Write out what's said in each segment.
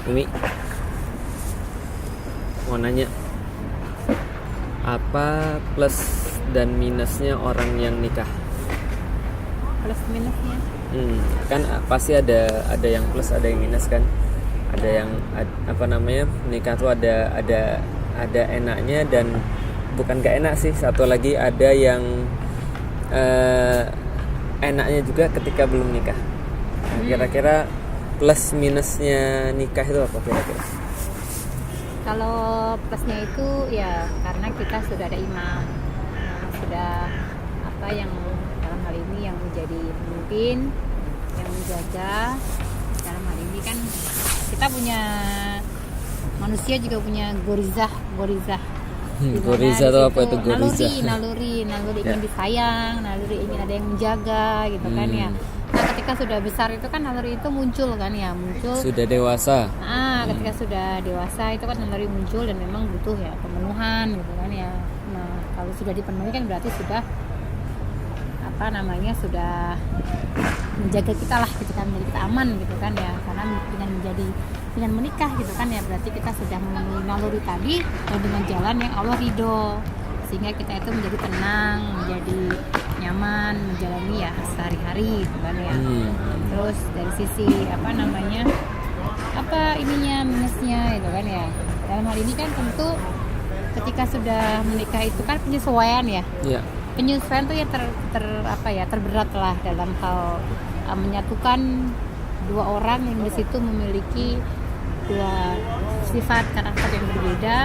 Umi mau nanya, apa plus dan minusnya orang yang nikah? Plus minusnya Kan pasti ada yang plus, ada yang minus kan. Ada yang nikah tuh ada enaknya dan bukan gak enak sih. Satu lagi ada yang enaknya juga ketika belum nikah. Nah, kira-kira plus minusnya nikah itu apa kira-kira? kalau plusnya itu ya karena kita sudah ada imam, sudah yang dalam hal ini yang menjadi pemimpin, yang menjaga. Dalam hal ini kan kita punya, manusia juga punya gorizah Goriza atau apa itu goriza? naluri ingin disayang, naluri ingin ada yang menjaga gitu kan ya. Nah ketika sudah besar itu kan naluri itu muncul kan ya, Sudah dewasa. Ketika sudah dewasa itu kan naluri muncul dan memang butuh ya pemenuhan gitu kan ya. Nah kalau sudah dipenuhi kan berarti sudah sudah menjaga kita lah gitu kan, menjadi kita aman gitu kan ya. Karena dengan menikah gitu kan ya, berarti kita sudah memenuhi naluri tadi dan dengan jalan yang Allah ridho, sehingga kita itu menjadi tenang, menjadi nyaman menjalani ya sehari-hari gitu kan ya. Terus dari sisi minusnya itu kan ya, dalam hal ini kan tentu ketika sudah menikah itu kan penyesuaian ya. Penyesuaian tuh yang terberat lah dalam hal menyatukan dua orang yang di situ memiliki dua sifat karakter yang berbeda.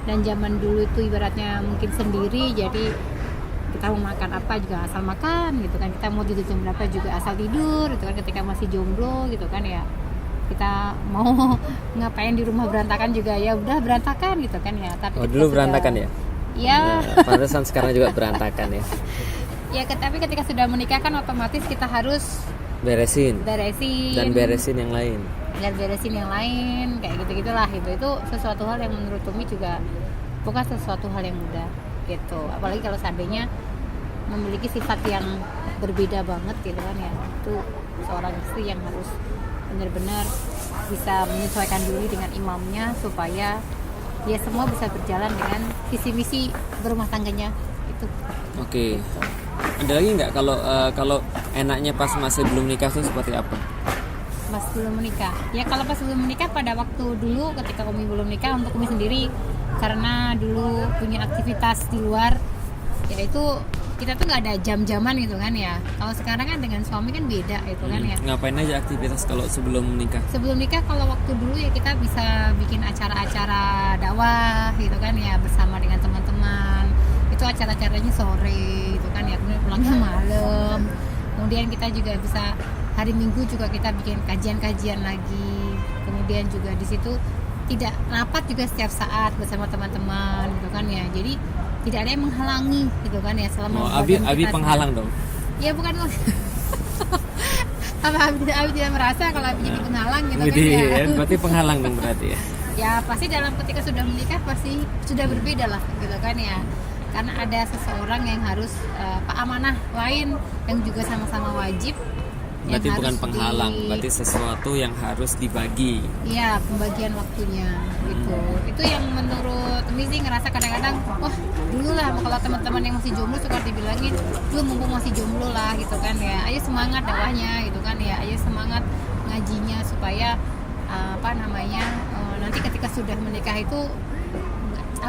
Dan zaman dulu itu ibaratnya mungkin sendiri, jadi kita mau makan apa juga asal makan gitu kan, kita mau tidur jam berapa juga asal tidur gitu kan, ketika masih jomblo gitu kan ya. Kita mau ngapain di rumah berantakan juga ya udah berantakan gitu kan ya. Tapi dulu berantakan ya? Ya. Pantesan sekarang juga berantakan ya. Ya, tapi ketika sudah menikah kan otomatis kita harus beresin dan beresin yang lain. Kayak gitu-gitulah gitu. Itu sesuatu hal yang menurut Umi juga bukan sesuatu hal yang mudah gitu. Apalagi kalau seandainya memiliki sifat yang berbeda banget gitu kan ya. Itu seorang istri yang harus benar-benar bisa menyesuaikan diri dengan imamnya supaya ya semua bisa berjalan dengan visi misi berumah tangganya itu. Oke. Ada lagi nggak kalau enaknya pas masih belum nikah tuh seperti apa? Pas belum menikah. Ya kalau pas belum menikah pada waktu dulu ketika Umi belum nikah, untuk Umi sendiri karena dulu punya aktivitas di luar, yaitu kita tuh nggak ada jam-jaman gitu kan ya. Kalau sekarang kan dengan suami kan beda gitu kan ya. Ngapain aja aktivitas kalau sebelum nikah? Sebelum nikah kalau waktu dulu ya kita bisa bikin acara-acara dakwah gitu kan ya, bersama dengan teman-teman. Itu acara-acaranya sore gitu kan ya, kemudian pulangnya malam. Kemudian kita juga bisa hari Minggu juga kita bikin kajian-kajian lagi. Kemudian juga di situ tidak rapat juga setiap saat bersama teman-teman gitu kan ya. Jadi tidak ada yang menghalangi gitu kan ya selama Abi penghalang dong. Ya bukan apa Abi tidak merasa kalau Abi jadi penghalang gitu kan ya. Berarti penghalang dong berarti ya. Ya pasti dalam ketika sudah menikah pasti sudah berbeda lah gitu kan ya. Karena ada seseorang yang harus amanah lain yang juga sama-sama wajib. Berarti bukan penghalang, berarti sesuatu yang harus dibagi. Iya, pembagian waktunya gitu. Itu yang menurut Umi sih ngerasa kadang-kadang, wah dulu lah kalau teman-teman yang masih jomblo suka dibilangin, lu mumpung masih jomblo lah gitu kan ya. Ayo semangat dakwahnya gitu kan ya. Ayo semangat ngajinya supaya nanti ketika sudah menikah itu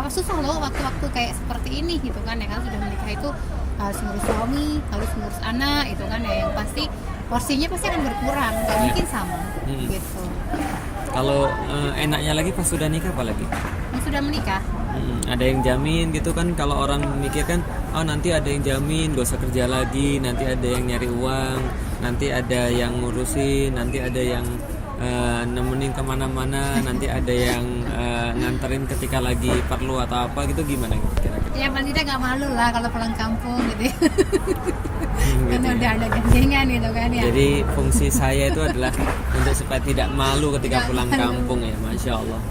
susah loh waktu-waktu kayak seperti ini gitu kan ya. Kan sudah menikah itu harus ngurus suami, harus ngurus anak gitu kan ya, yang pasti porsinya pasti akan berkurang, nggak mungkin sama gitu. Kalau enaknya lagi pas sudah nikah apa lagi? Yang sudah menikah ada yang jamin gitu kan. Kalau orang mikir kan, nanti ada yang jamin, gak usah kerja lagi, nanti ada yang nyari uang, nanti ada yang ngurusin, nanti ada yang nemenin kemana-mana, nanti ada yang nganterin ketika lagi perlu atau apa gitu. Gimana kira-kira? Ya paling tidak nggak malu lah kalau pulang kampung gitu. Karena udah ada gandengan gitu kan ya. Jadi fungsi saya itu adalah untuk supaya tidak malu ketika pulang kampung ya. Masya Allah.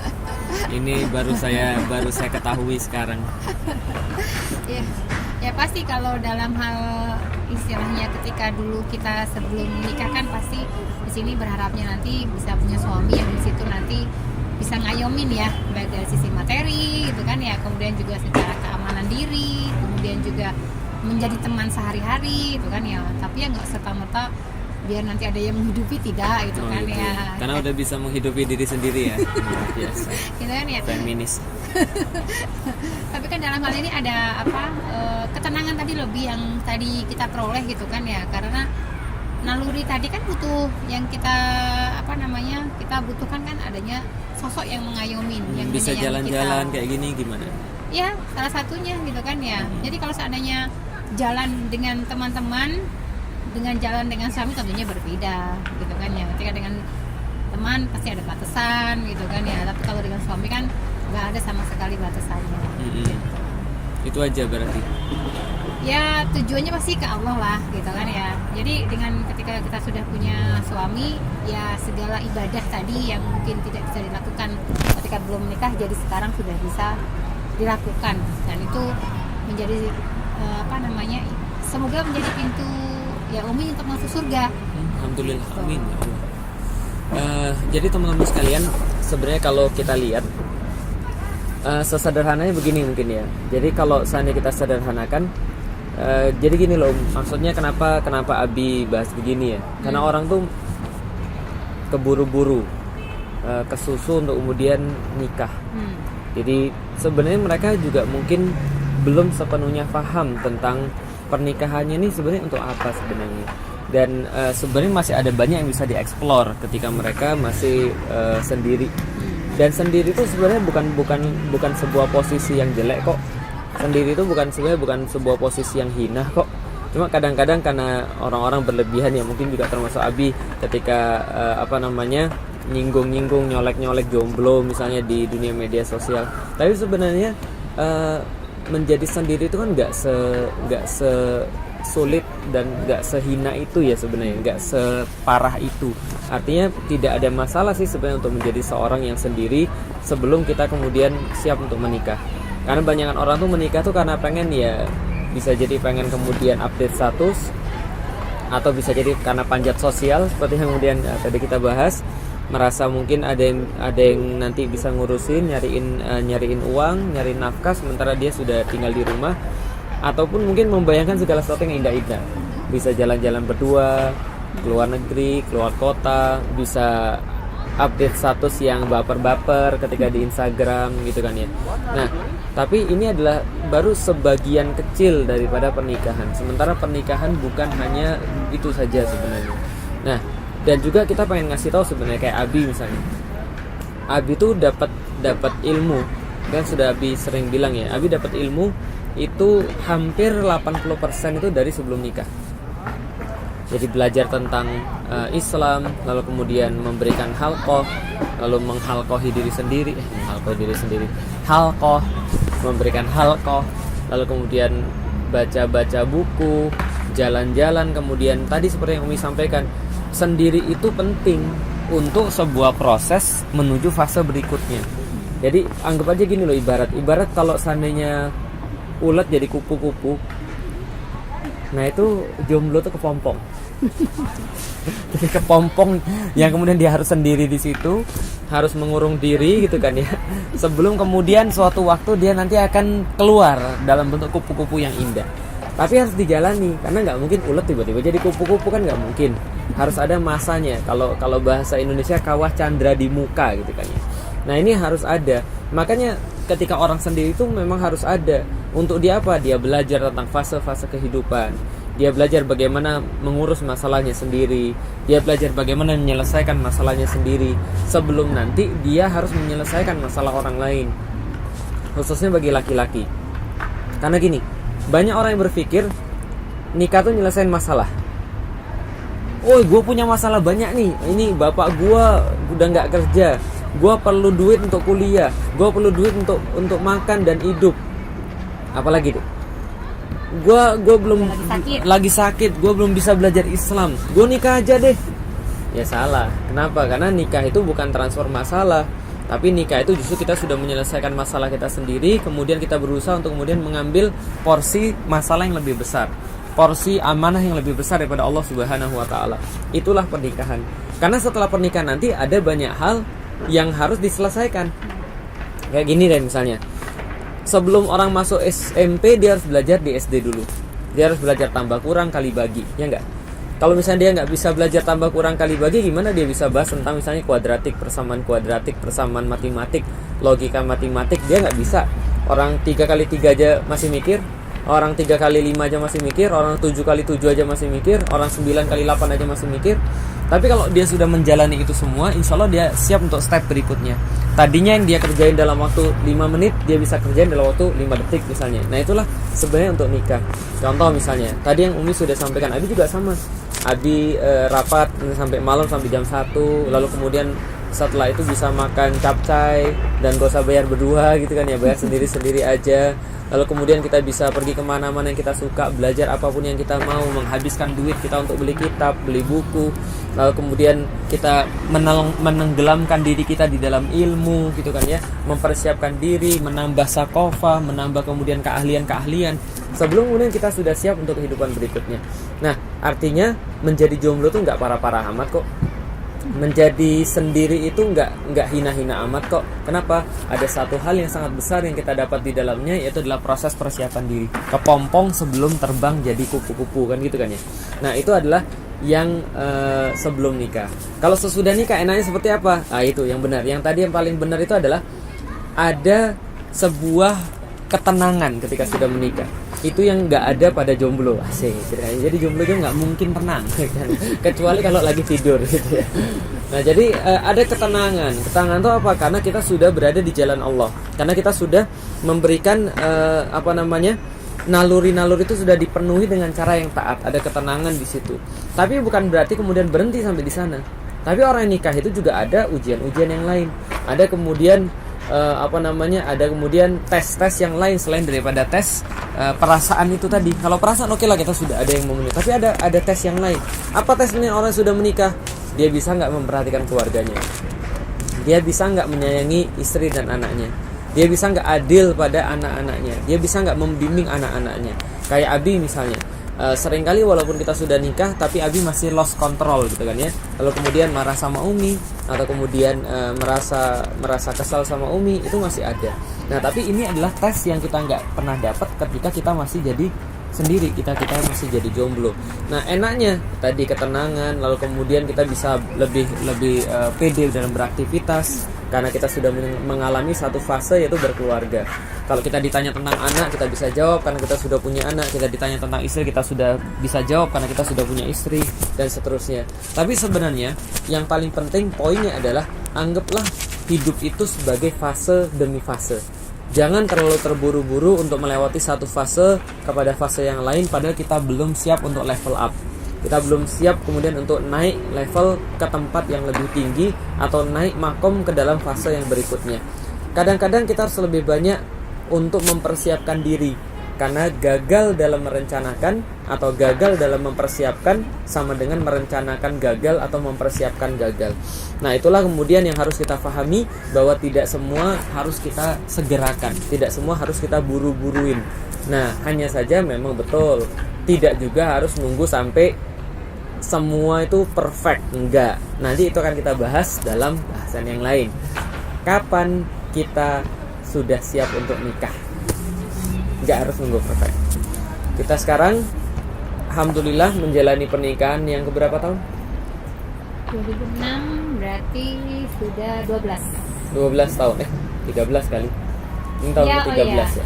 Ini baru saya ketahui sekarang. Ya pasti kalau dalam hal istilahnya ketika dulu kita sebelum menikah kan pasti di sini berharapnya nanti bisa punya suami yang di situ nanti mengayomin ya, baik dari sisi materi gitu kan ya, kemudian juga secara keamanan diri, kemudian juga menjadi teman sehari-hari gitu kan ya. Tapi ya nggak serta-merta biar nanti ada yang menghidupi, tidak gitu kan gitu. ya. Karena udah bisa menghidupi diri sendiri ya. Biasa. Gitu kan ya. Feminis. Tapi kan dalam hal ini ada ketenangan tadi lebih yang tadi kita peroleh gitu kan ya, karena naluri tadi kan butuh yang kita kita butuhkan kan adanya sosok yang mengayomin, yang bisa jalan-jalan kayak gini gimana? Ya salah satunya gitu kan ya. Jadi kalau seandainya jalan dengan teman-teman, dengan jalan dengan suami tentunya berbeda gitu kan ya. Ketika dengan teman pasti ada batasan gitu kan ya, tapi kalau dengan suami kan nggak ada sama sekali batasannya. Itu aja berarti ya, tujuannya pasti ke Allah lah gitu kan ya. Jadi dengan ketika kita sudah punya suami, ya segala ibadah tadi yang mungkin tidak bisa dilakukan ketika belum menikah, jadi sekarang sudah bisa dilakukan, dan itu menjadi semoga menjadi pintu ya Umi untuk masuk surga. Alhamdulillah, amin ya Allah. Jadi teman-teman sekalian, sebenarnya kalau kita lihat sesederhananya begini mungkin ya. Jadi kalau seandainya kita sederhanakan, jadi gini loh, maksudnya kenapa Abi bahas begini ya? Karena orang tuh keburu-buru, kesusu untuk kemudian nikah. Jadi sebenarnya mereka juga mungkin belum sepenuhnya paham tentang pernikahannya ini sebenarnya untuk apa sebenarnya. Dan sebenarnya masih ada banyak yang bisa dieksplor ketika mereka masih sendiri. Dan sendiri itu sebenarnya bukan sebuah posisi yang jelek kok. Sendiri itu sebenarnya bukan sebuah posisi yang hina kok. Cuma kadang-kadang karena orang-orang berlebihan ya, mungkin juga termasuk Abi ketika nyinggung-nyinggung, nyolek-nyolek jomblo misalnya di dunia media sosial. Tapi sebenarnya menjadi sendiri itu kan nggak sulit dan nggak sehina itu ya sebenarnya, nggak separah itu. Artinya tidak ada masalah sih sebenarnya untuk menjadi seorang yang sendiri sebelum kita kemudian siap untuk menikah. Karena banyak orang tuh menikah tuh karena pengen, ya bisa jadi pengen kemudian update status, atau bisa jadi karena panjat sosial seperti yang kemudian tadi kita bahas, merasa mungkin ada yang nanti bisa ngurusin, nyariin uang, nyariin nafkah sementara dia sudah tinggal di rumah, ataupun mungkin membayangkan segala sesuatu yang indah-indah, bisa jalan-jalan berdua, keluar negeri, keluar kota, bisa update status yang baper-baper ketika di Instagram gitu kan ya. Nah, tapi ini adalah baru sebagian kecil daripada pernikahan. Sementara pernikahan bukan hanya itu saja sebenarnya. Nah, dan juga kita pengen ngasih tahu sebenarnya kayak Abi misalnya. Abi tuh dapat ilmu, kan sudah Abi sering bilang ya. Abi dapat ilmu itu hampir 80% itu dari sebelum nikah. Jadi belajar tentang Islam, lalu kemudian memberikan halqah, lalu menghalqahi diri sendiri, halqah, memberikan halqah, lalu kemudian baca-baca buku, jalan-jalan, kemudian tadi seperti yang Umi sampaikan, sendiri itu penting untuk sebuah proses menuju fase berikutnya. Jadi anggap aja gini loh, ibarat kalau seandainya ulat jadi kupu-kupu, nah itu jomblo tuh kepompong. Jadi kepompong yang kemudian dia harus sendiri di situ, harus mengurung diri gitu kan ya, sebelum kemudian suatu waktu dia nanti akan keluar dalam bentuk kupu-kupu yang indah. Tapi harus dijalani, karena nggak mungkin ulet tiba-tiba jadi kupu-kupu, kan nggak mungkin. Harus ada masanya. Kalau bahasa Indonesia kawah candra di muka gitu kan ya. Nah ini harus ada. Makanya ketika orang sendiri itu memang harus ada. Untuk dia apa? Dia belajar tentang fase-fase kehidupan. Dia belajar bagaimana mengurus masalahnya sendiri. Dia belajar bagaimana menyelesaikan masalahnya sendiri, sebelum nanti dia harus menyelesaikan masalah orang lain, khususnya bagi laki-laki. Karena gini, banyak orang yang berpikir nikah tuh nyelesain masalah. Oh, gue punya masalah banyak nih. Ini bapak gue udah nggak kerja. Gue perlu duit untuk kuliah. Gue perlu duit untuk makan dan hidup. Apalagi tuh? Gue belum lagi sakit. Gue belum bisa belajar Islam. Gue nikah aja deh. Ya salah. Kenapa? Karena nikah itu bukan transfer masalah. Tapi nikah itu justru kita sudah menyelesaikan masalah kita sendiri, kemudian kita berusaha untuk kemudian mengambil porsi masalah yang lebih besar, porsi amanah yang lebih besar daripada Allah Subhanahu wa taala. Itulah pernikahan. Karena setelah pernikahan nanti ada banyak hal yang harus diselesaikan. Kayak gini deh misalnya, sebelum orang masuk SMP dia harus belajar di SD dulu. Dia harus belajar tambah kurang kali bagi, ya enggak? Kalau misalnya dia nggak bisa belajar tambah kurang kali bagi, gimana dia bisa bahas tentang misalnya kuadratik, persamaan matematik, logika matematik? Dia nggak bisa. Orang 3 kali 3 aja masih mikir, orang 3 kali 5 aja masih mikir, orang 7 kali 7 aja masih mikir, orang 9 kali 8 aja masih mikir. Tapi kalau dia sudah menjalani itu semua, insya Allah dia siap untuk step berikutnya. Tadinya yang dia kerjain dalam waktu 5 menit, dia bisa kerjain dalam waktu 5 detik misalnya. Nah itulah sebenarnya untuk nikah. Contoh misalnya, tadi yang Umi sudah sampaikan, Abi juga sama. Abi rapat sampai malam, sampai jam 1. Lalu kemudian setelah itu bisa makan capcay dan gak usah bayar berdua gitu kan ya, bayar sendiri-sendiri aja. Lalu kemudian kita bisa pergi kemana-mana yang kita suka, belajar apapun yang kita mau, menghabiskan duit kita untuk beli kitab, beli buku. Lalu kemudian kita menenggelamkan diri kita di dalam ilmu gitu kan ya, mempersiapkan diri, menambah sakofah, menambah kemudian keahlian-keahlian sebelum kemudian kita sudah siap untuk kehidupan berikutnya. Nah artinya menjadi jomblo tuh nggak parah-parah amat kok. Menjadi sendiri itu nggak hina-hina amat kok. Kenapa? Ada satu hal yang sangat besar yang kita dapat di dalamnya, yaitu adalah proses persiapan diri. Kepompong sebelum terbang jadi kupu-kupu kan gitu kan ya. Nah itu adalah yang sebelum nikah. Kalau sesudah nikah enaknya seperti apa? Nah itu yang benar. Yang tadi yang paling benar itu adalah ada sebuah ketenangan ketika sudah menikah. Itu yang nggak ada pada jomblo. Asik. Jadi jomblo juga nggak mungkin tenang kan? Kecuali kalau lagi tidur gitu ya. Nah jadi ada ketenangan. Ketenangan itu apa? Karena kita sudah berada di jalan Allah. Karena kita sudah memberikan naluri-naluri itu sudah dipenuhi dengan cara yang taat. Ada ketenangan di situ. Tapi bukan berarti kemudian berhenti sampai di sana. Tapi orang yang nikah itu juga ada ujian-ujian yang lain. Ada kemudian ada kemudian tes-tes yang lain selain daripada tes perasaan itu tadi. Kalau perasaan oke lah, kita sudah ada yang memenuhi. Tapi ada tes yang lain. Apa tesnya orang yang sudah menikah? Dia bisa nggak memperhatikan keluarganya? Dia bisa nggak menyayangi istri dan anaknya? Dia bisa nggak adil pada anak-anaknya? Dia bisa nggak membimbing anak-anaknya? Kayak Abi misalnya. Seringkali walaupun kita sudah nikah, tapi Abi masih lost control gitu kan ya. Lalu kemudian marah sama Umi, atau kemudian merasa kesal sama Umi, itu masih ada. Nah tapi ini adalah tes yang kita nggak pernah dapat ketika kita masih jadi sendiri, kita masih jadi jomblo. Nah enaknya tadi ketenangan, lalu kemudian kita bisa lebih pede dalam beraktivitas karena kita sudah mengalami satu fase yaitu berkeluarga. Kalau kita ditanya tentang anak, kita bisa jawab karena kita sudah punya anak. Kita ditanya tentang istri, kita sudah bisa jawab karena kita sudah punya istri, dan seterusnya. Tapi sebenarnya yang paling penting poinnya adalah anggaplah hidup itu sebagai fase demi fase. Jangan terlalu terburu-buru untuk melewati satu fase kepada fase yang lain, padahal kita belum siap untuk level up. Kita belum siap kemudian untuk naik level ke tempat yang lebih tinggi atau naik makom ke dalam fase yang berikutnya. Kadang-kadang kita harus lebih banyak untuk mempersiapkan diri, karena gagal dalam merencanakan atau gagal dalam mempersiapkan sama dengan merencanakan gagal atau mempersiapkan gagal. Nah itulah kemudian yang harus kita pahami, bahwa tidak semua harus kita segerakan, tidak semua harus kita buru-buruin. Nah hanya saja memang betul, tidak juga harus nunggu sampai semua itu perfect, enggak. Nanti itu akan kita bahas dalam bahasan yang lain. Kapan kita sudah siap untuk nikah? Nggak harus nunggu perfect. Kita sekarang alhamdulillah menjalani pernikahan yang keberapa tahun? 2006 berarti sudah 12 tahun 13 kali. Ini tahun ke-13 ya.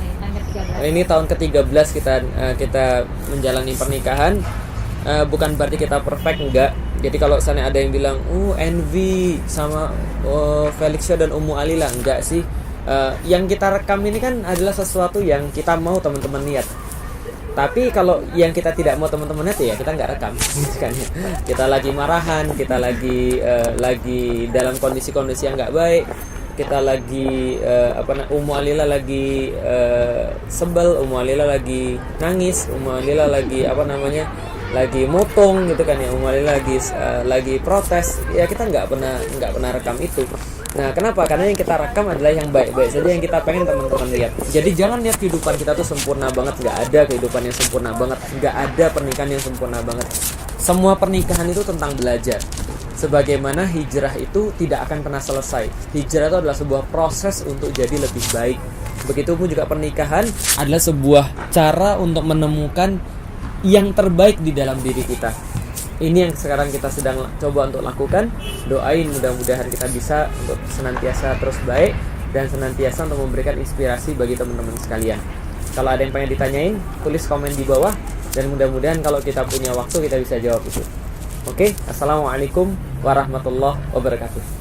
Tahun Ini tahun ke-13 kita menjalani pernikahan. Bukan berarti kita perfect, enggak. Jadi kalau sana ada yang bilang envy sama Felixia dan Ummu Alila, enggak sih. Yang kita rekam ini kan adalah sesuatu yang kita mau teman-teman lihat. Tapi kalau yang kita tidak mau teman-teman lihat ya kita nggak rekam. Kita lagi marahan, kita lagi dalam kondisi-kondisi yang nggak baik, kita lagi Ummu Alila lagi sebel, Ummu Alila lagi nangis, Ummu Alila lagi lagi motong gitu kan ya, Ummu Alila lagi protes. Ya kita nggak pernah rekam itu. Nah kenapa? Karena yang kita rekam adalah yang baik-baik saja, yang kita pengen teman-teman lihat. Jadi jangan lihat kehidupan kita tuh sempurna banget. Nggak ada kehidupan yang sempurna banget. Nggak ada pernikahan yang sempurna banget. Semua pernikahan itu tentang belajar. sebagaimana hijrah itu tidak akan pernah selesai. Hijrah itu adalah sebuah proses untuk jadi lebih baik. Begitupun juga pernikahan adalah sebuah cara untuk menemukan yang terbaik di dalam diri kita. Ini yang sekarang kita sedang coba untuk lakukan. Doain mudah-mudahan kita bisa untuk senantiasa terus baik dan senantiasa untuk memberikan inspirasi bagi teman-teman sekalian. Kalau ada yang pengen ditanyain, tulis komen di bawah dan mudah-mudahan kalau kita punya waktu kita bisa jawab itu. Oke, assalamualaikum warahmatullahi wabarakatuh.